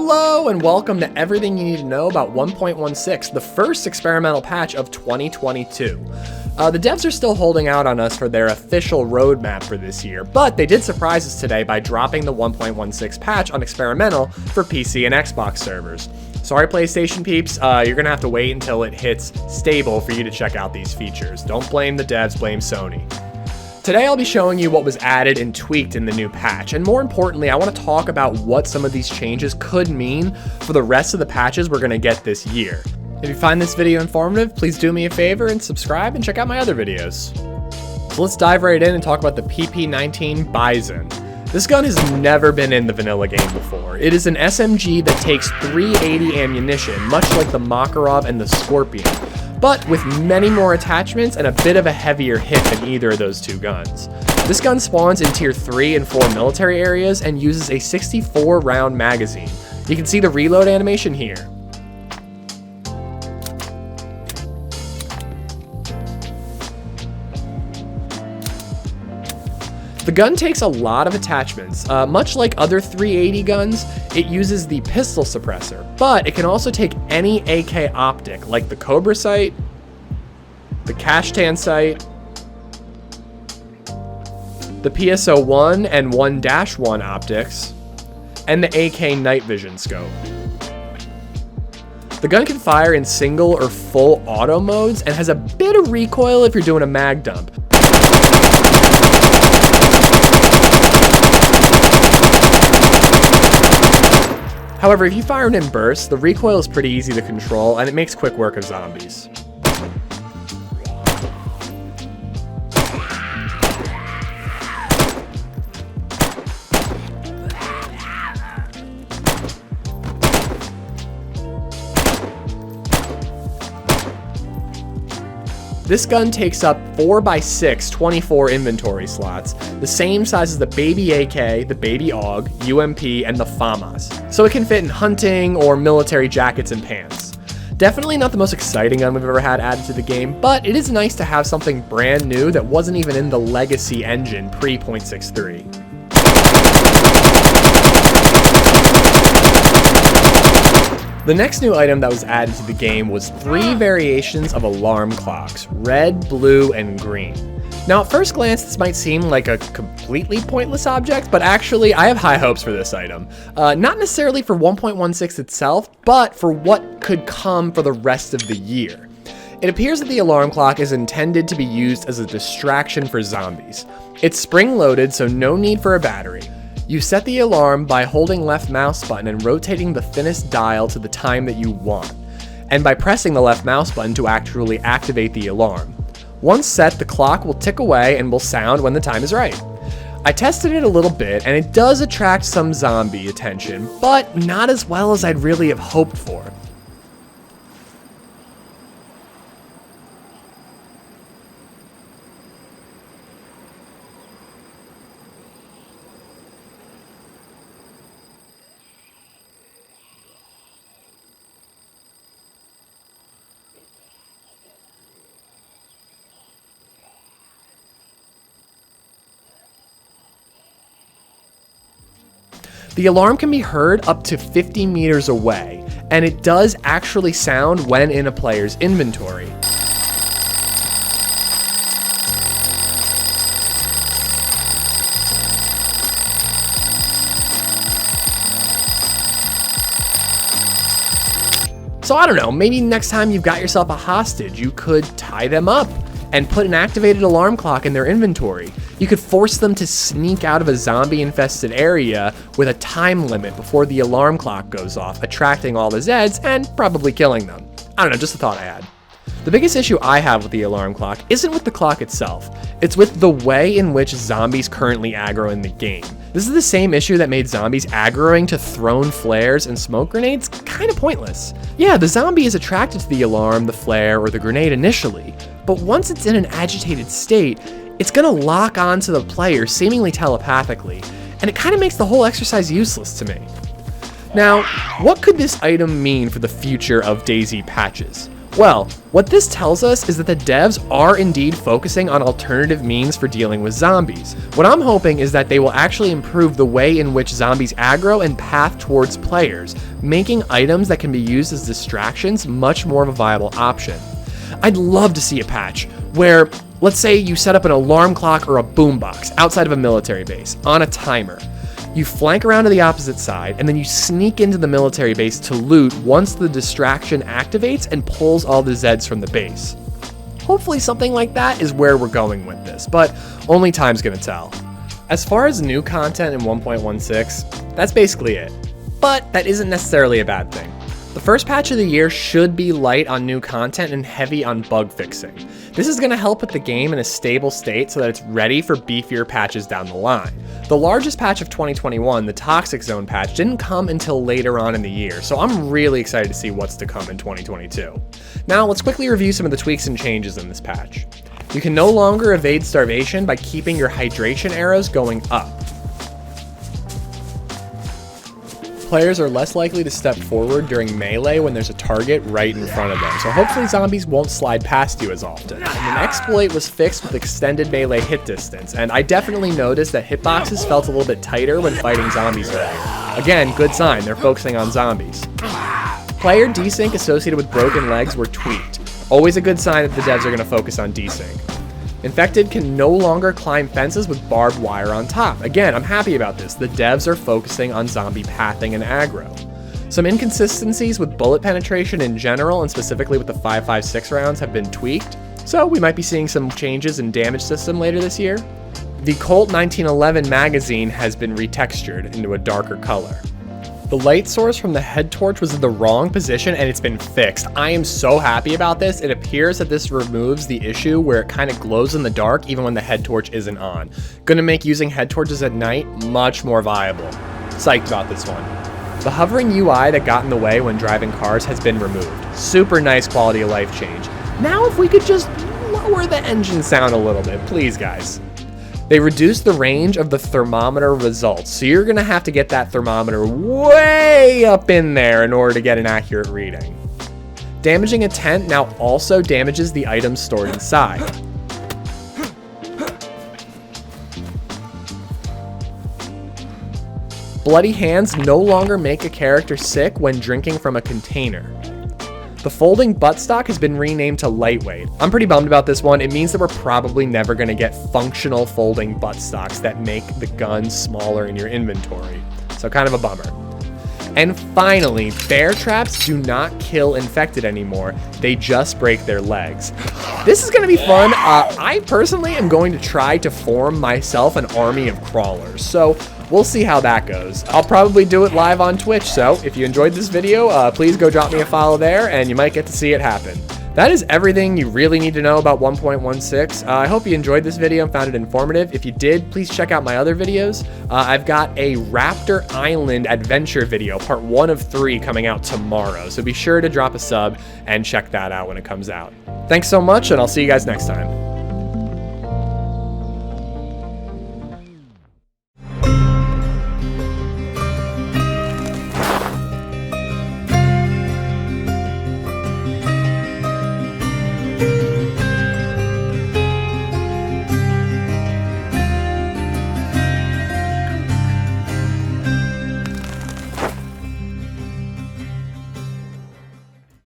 Hello and welcome to everything you need to know about 1.16, the first experimental patch of 2022. The devs are still holding out on us for their official roadmap for this year, but they did surprise us today by dropping the 1.16 patch on experimental for PC and Xbox servers. Sorry PlayStation peeps, you're gonna have to wait until it hits stable for you to check out these features. Don't blame the devs, blame Sony. Today I'll be showing you what was added and tweaked in the new patch, and more importantly, I want to talk about what some of these changes could mean for the rest of the patches we're going to get this year. If you find this video informative, please do me a favor and subscribe and check out my other videos. So let's dive right in and talk about the PP19 Bison. This gun has never been in the vanilla game before. It is an SMG that takes 380 ammunition, much like the Makarov and the Scorpion, but with many more attachments and a bit of a heavier hit than either of those two guns. This gun spawns in tier 3 and 4 military areas and uses a 64 round magazine. You can see the reload animation here. The gun takes a lot of attachments. Much like other 380 guns, it uses the pistol suppressor, but it can also take any AK optic, like the Cobra sight, the Kashtan sight, the PSO-1 and 1-1 optics, and the AK night vision scope. The gun can fire in single or full auto modes and has a bit of recoil if you're doing a mag dump. However, if you fire it in bursts, the recoil is pretty easy to control and it makes quick work of zombies. This gun takes up 4x6 24 inventory slots, the same size as the Baby AK, the Baby AUG, UMP, and the FAMAS, so it can fit in hunting or military jackets and pants. Definitely not the most exciting gun we've ever had added to the game, but it is nice to have something brand new that wasn't even in the legacy engine pre-.63. The next new item that was added to the game was 3 variations of alarm clocks, red, blue, and green. Now at first glance this might seem like a completely pointless object, but actually I have high hopes for this item. Not necessarily for 1.16 itself, but for what could come for the rest of the year. It appears that the alarm clock is intended to be used as a distraction for zombies. It's spring-loaded, so no need for a battery. You set the alarm by holding left mouse button and rotating the thinnest dial to the time that you want, and by pressing the left mouse button to actually activate the alarm. Once set, the clock will tick away and will sound when the time is right. I tested it a little bit and it does attract some zombie attention, but not as well as I'd really have hoped for. The alarm can be heard up to 50 meters away, and it does actually sound when in a player's inventory. So I don't know, maybe next time you've got yourself a hostage, you could tie them up and put an activated alarm clock in their inventory. You could force them to sneak out of a zombie-infested area with a time limit before the alarm clock goes off, attracting all the Zeds and probably killing them. I don't know, just a thought I had. The biggest issue I have with the alarm clock isn't with the clock itself, it's with the way in which zombies currently aggro in the game. This is the same issue that made zombies aggroing to thrown flares and smoke grenades kind of pointless. Yeah, the zombie is attracted to the alarm, the flare, or the grenade initially, but once it's in an agitated state, it's gonna lock onto the player seemingly telepathically, and it kind of makes the whole exercise useless to me. Now, what could this item mean for the future of DayZ patches? Well, what this tells us is that the devs are indeed focusing on alternative means for dealing with zombies. What I'm hoping is that they will actually improve the way in which zombies aggro and path towards players, making items that can be used as distractions much more of a viable option. I'd love to see a patch where, let's say you set up an alarm clock or a boombox outside of a military base on a timer. You flank around to the opposite side, and then you sneak into the military base to loot once the distraction activates and pulls all the Zeds from the base. Hopefully something like that is where we're going with this, but only time's gonna tell. As far as new content in 1.16, that's basically it. But that isn't necessarily a bad thing. The first patch of the year should be light on new content and heavy on bug fixing. This is going to help put the game in a stable state so that it's ready for beefier patches down the line. The largest patch of 2021, the Toxic Zone patch, didn't come until later on in the year, so I'm really excited to see what's to come in 2022. Now let's quickly review some of the tweaks and changes in this patch. You can no longer evade starvation by keeping your hydration arrows going up. Players are less likely to step forward during melee when there's a target right in front of them, so hopefully zombies won't slide past you as often. And an exploit was fixed with extended melee hit distance, and I definitely noticed that hitboxes felt a little bit tighter when fighting zombies earlier. Again, good sign, they're focusing on zombies. Player desync associated with broken legs were tweaked. Always a good sign that the devs are going to focus on desync. Infected can no longer climb fences with barbed wire on top. Again, I'm happy about this. The devs are focusing on zombie pathing and aggro. Some inconsistencies with bullet penetration in general, and specifically with the 5.56 rounds, have been tweaked, so we might be seeing some changes in damage system later this year. The Colt 1911 magazine has been retextured into a darker color. The light source from the head torch was in the wrong position and it's been fixed. I am so happy about this. It appears that this removes the issue where it kind of glows in the dark even when the head torch isn't on. Gonna make using head torches at night much more viable. Psyched about this one. The hovering UI that got in the way when driving cars has been removed. Super nice quality of life change. Now if we could just lower the engine sound a little bit, please guys. They reduced the range of the thermometer results, so you're gonna have to get that thermometer way up in there in order to get an accurate reading. Damaging a tent now also damages the items stored inside. Bloody hands no longer make a character sick when drinking from a container. The folding buttstock has been renamed to lightweight. I'm pretty bummed about this one. It means that we're probably never going to get functional folding buttstocks that make the gun smaller in your inventory. So kind of a bummer. And finally, bear traps do not kill infected anymore. They just break their legs. This is going to be fun. I personally am going to try to form myself an army of crawlers. So we'll see how that goes. I'll probably do it live on Twitch, so if you enjoyed this video, please go drop me a follow there, and you might get to see it happen. That is everything you really need to know about 1.16. I hope you enjoyed this video and found it informative. If you did, please check out my other videos. I've got a Raptor Island adventure video, part 1 of 3, coming out tomorrow, so be sure to drop a sub and check that out when it comes out. Thanks so much, and I'll see you guys next time.